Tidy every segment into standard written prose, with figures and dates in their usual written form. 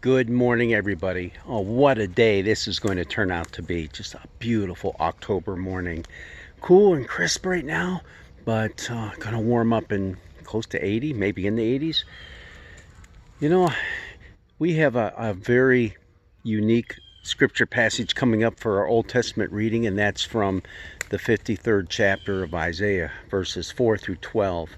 Good morning, everybody. Oh, what a day this is going to turn out to be. Just a beautiful October morning. Cool and crisp right now, but going to warm up in close to 80, maybe in the 80s. You know, we have a very unique scripture passage coming up for our Old Testament reading, and that's from the 53rd chapter of Isaiah, verses 4 through 12.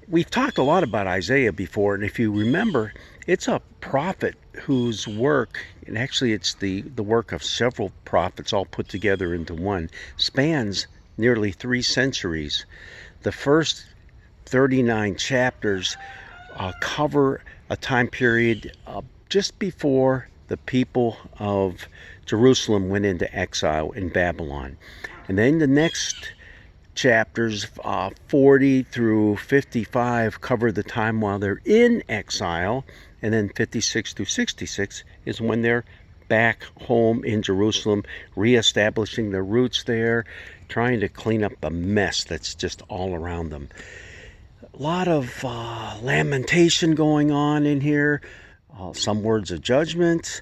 We've talked a lot about Isaiah before, and if you remember, it's a prophet whose work, and actually it's the work of several prophets all put together into one, spans nearly 3 centuries. The first 39 chapters cover a time period just before the people of Jerusalem went into exile in Babylon. And then the next chapters 40 through 55 cover the time while they're in exile, and then 56 through 66 is when they're back home in Jerusalem, reestablishing their roots there, trying to clean up the mess that's just all around them. A lot of lamentation going on in here, some words of judgment,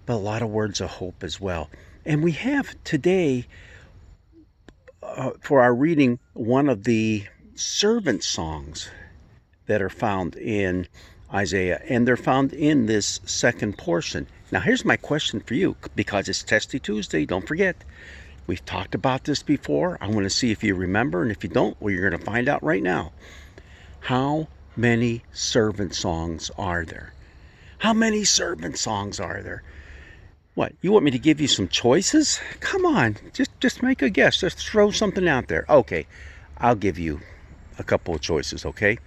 but a lot of words of hope as well. And we have today for our reading one of the servant songs that are found in Isaiah, and they're found in this second portion. Now here's my question for you, because it's Testy Tuesday, don't forget. We've talked about this before. I want to see if you remember, and if you don't, well, you're going to find out right now. How many servant songs are there? How many servant songs are there? What, you want me to give you some choices? Come on, just make a guess. Just throw something out there. Okay, I'll give you a couple of choices, okay?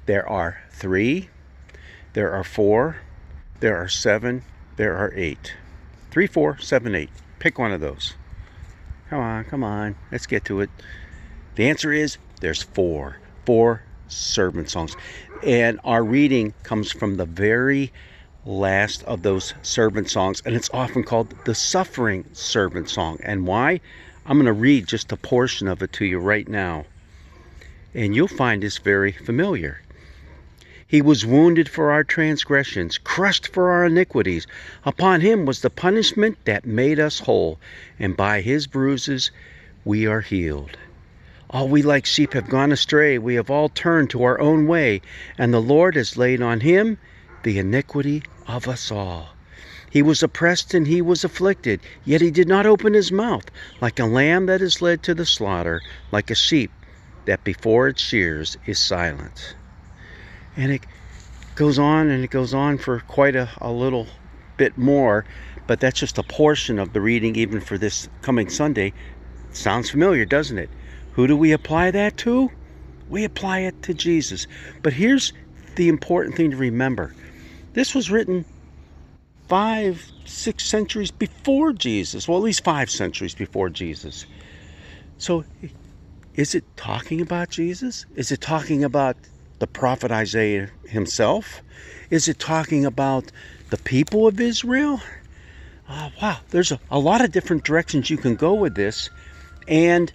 There are 3, there are 4, there are 7, there are 8. 3, 4, 7, 8. Pick one of those. Come on, let's get to it. The answer is there's 4. 4 servant songs. And our reading comes from the very last of those servant songs, and it's often called the suffering servant song. And why? I'm going to read just a portion of it to you right now, and you'll find this very familiar. He was wounded for our transgressions, crushed for our iniquities. Upon him was the punishment that made us whole, and by his bruises we are healed. All we like sheep have gone astray. We have all turned to our own way, and the Lord has laid on him the iniquity of us all. He was oppressed and he was afflicted, yet he did not open his mouth. Like a lamb that is led to the slaughter, like a sheep that before its shears is silent. And it goes on and it goes on for quite a little bit more, but that's just a portion of the reading even for this coming Sunday. Sounds familiar, doesn't it? Who do we apply that to? We apply it to Jesus. But here's the important thing to remember. This was written 5, 6 centuries before Jesus. Well, at least 5 centuries before Jesus. So, is it talking about Jesus? Is it talking about the prophet Isaiah himself? Is it talking about the people of Israel? Wow, there's a lot of different directions you can go with this. And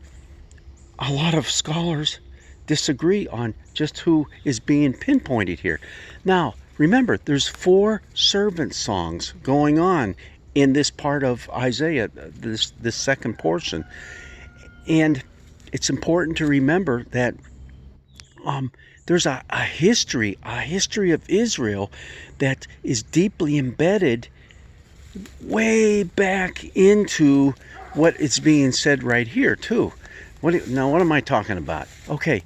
a lot of scholars disagree on just who is being pinpointed here. Now, remember, there's 4 servant songs going on in this part of Isaiah, this second portion. And it's important to remember that there's a history of Israel that is deeply embedded way back into what is being said right here, too. What am I talking about? Okay,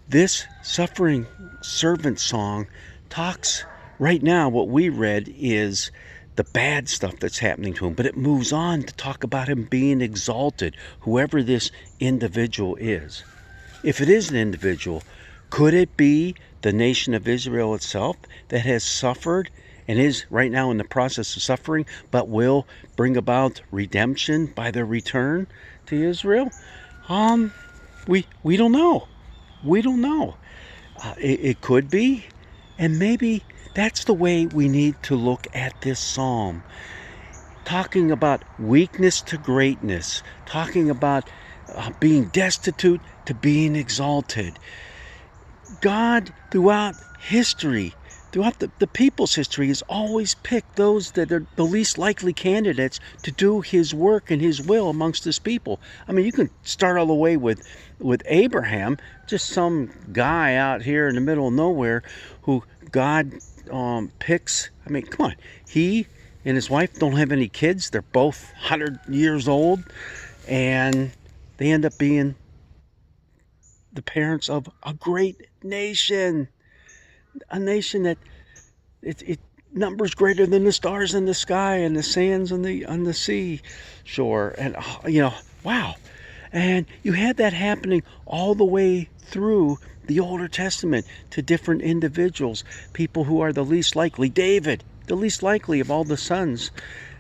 this suffering servant song talks right now, what we read is the bad stuff that's happening to him, but it moves on to talk about him being exalted, whoever this individual is. If it is an individual, could it be the nation of Israel itself that has suffered and is right now in the process of suffering, but will bring about redemption by their return to Israel? We don't know. We don't know. It could be, and maybe that's the way we need to look at this psalm. Talking about weakness to greatness, talking about being destitute to being exalted. God, throughout history, throughout the people's history, has always picked those that are the least likely candidates to do his work and his will amongst his people. I mean, you can start all the way with Abraham, just some guy out here in the middle of nowhere who God picks. I mean, come on. He and his wife don't have any kids. They're both 100 years old, and they end up being the parents of a great nation. A nation that it numbers greater than the stars in the sky and the sands on the sea shore. And wow. And you had that happening all the way through the Older Testament to different individuals, people who are the least likely. David, the least likely of all the sons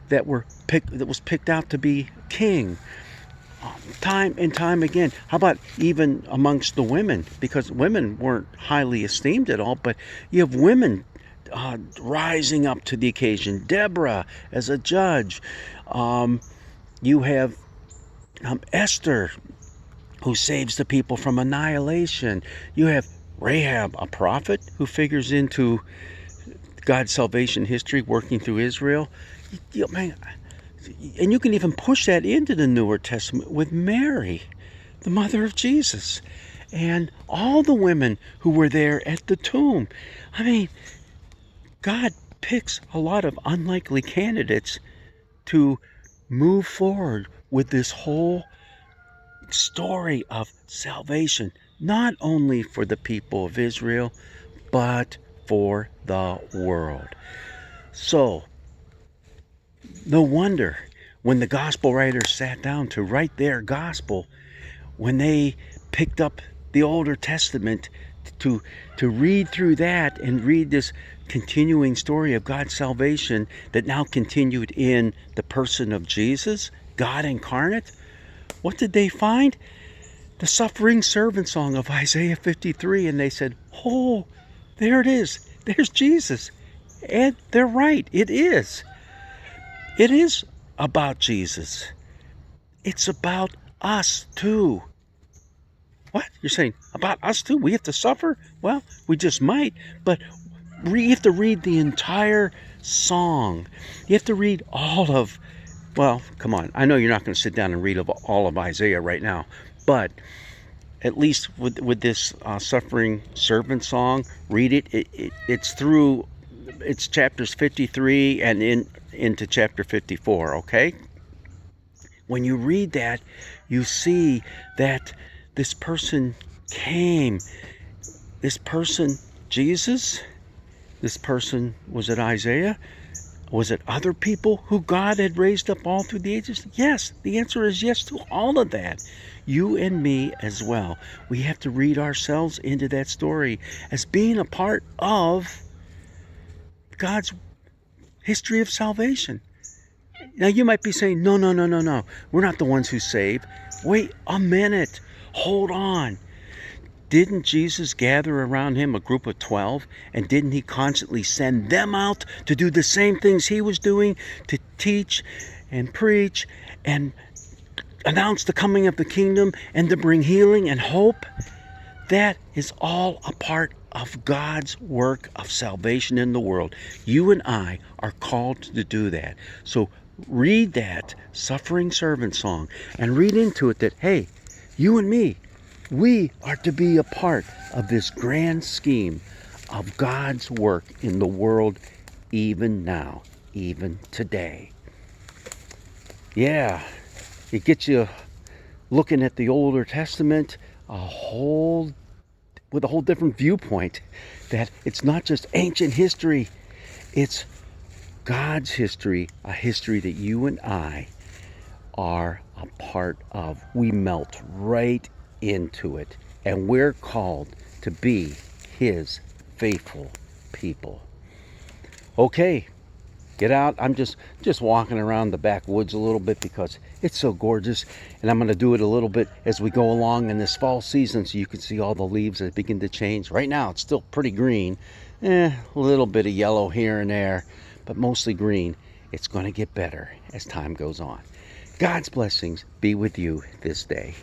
that was picked out to be king. Time and time again. How about even amongst the women? Because women weren't highly esteemed at all, but you have women rising up to the occasion. Deborah as a judge. You have Esther, who saves the people from annihilation. You have Rahab, a prophet who figures into God's salvation history, working through Israel. Man, and you can even push that into the Newer Testament with Mary, the mother of Jesus, and all the women who were there at the tomb. I mean, God picks a lot of unlikely candidates to move forward with this whole story of salvation, not only for the people of Israel, but for the world. So, no wonder when the gospel writers sat down to write their gospel, when they picked up the Older Testament to read through that and read this continuing story of God's salvation that now continued in the person of Jesus, God incarnate, what did they find? The suffering servant song of Isaiah 53. And they said, oh, there it is. There's Jesus. And they're right. It is. It is about Jesus. It's about us too. What? You're saying about us too? We have to suffer? Well, we just might, but you have to read the entire song. You have to read all of, well, come on. I know you're not going to sit down and read all of Isaiah right now, but at least with this suffering servant song, read it. It's chapters 53 and into chapter 54, okay? When you read that, you see that this person came. This person, Jesus? This person, was it Isaiah? Was it other people who God had raised up all through the ages? Yes, the answer is yes to all of that. You and me as well. We have to read ourselves into that story as being a part of God's history of salvation. Now you might be saying, no. We're not the ones who save. Wait a minute. Hold on. Didn't Jesus gather around him a group of 12? And didn't he constantly send them out to do the same things he was doing? To teach and preach and announce the coming of the kingdom and to bring healing and hope? That is all a part of God's work of salvation in the world. You and I are called to do that. So read that suffering servant song and read into it that, hey, you and me, we are to be a part of this grand scheme of God's work in the world, even now, even today. Yeah, it gets you looking at the Older Testament with a whole different viewpoint, that it's not just ancient history, it's God's history, a history that you and I are a part of. We melt right into it, and we're called to be his faithful people. Okay, get out. I'm just walking around the backwoods a little bit because it's so gorgeous, and I'm going to do it a little bit as we go along in this fall season so you can see all the leaves that begin to change. Right now it's still pretty green, a little bit of yellow here and there, but mostly green. It's going to get better as time goes on. God's blessings be with you this day.